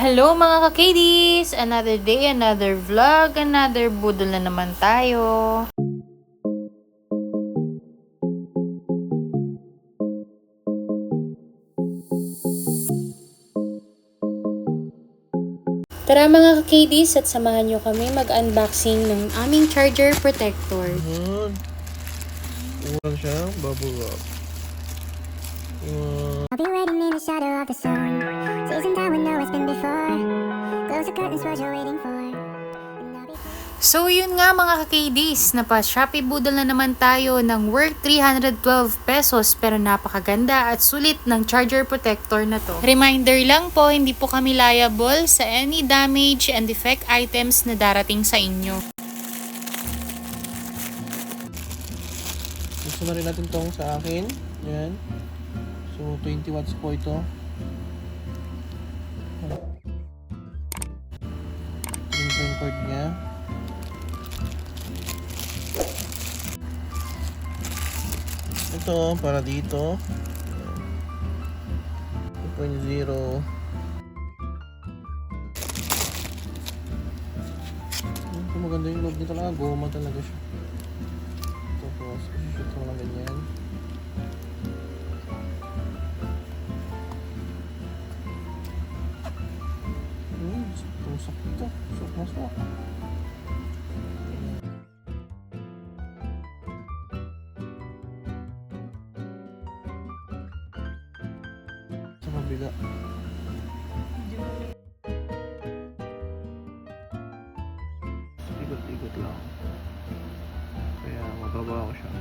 Hello mga ka-KDs! Another day, another vlog, another budol na naman tayo. Tara mga ka-KDs at samahan nyo kami mag-unboxing ng aming charger protector. Ulan siya, bubble wrap. I'll be waiting in the shadow of the sun. Season time when no one's been before. Close the curtains, what you're waiting for. So yun nga mga ka-KDs, napa-Shopee budol na naman tayo ng worth 312 pesos pero napakaganda at sulit ng charger protector na to. Reminder lang po, hindi po kami liable sa any damage and defect items na darating sa inyo. Gusto na rin natin tong sa akin. Yan. So, 20 watts po ito. Ito yung cord niya. Ito, para dito. 2.0. Ito maganda yung loob niya talaga. Goma talaga siya. Tapos, shoot mo lang ganyan. Sakto. Sok. Sa kabila. Ikot-ikot lang. Kaya mababa ko siya.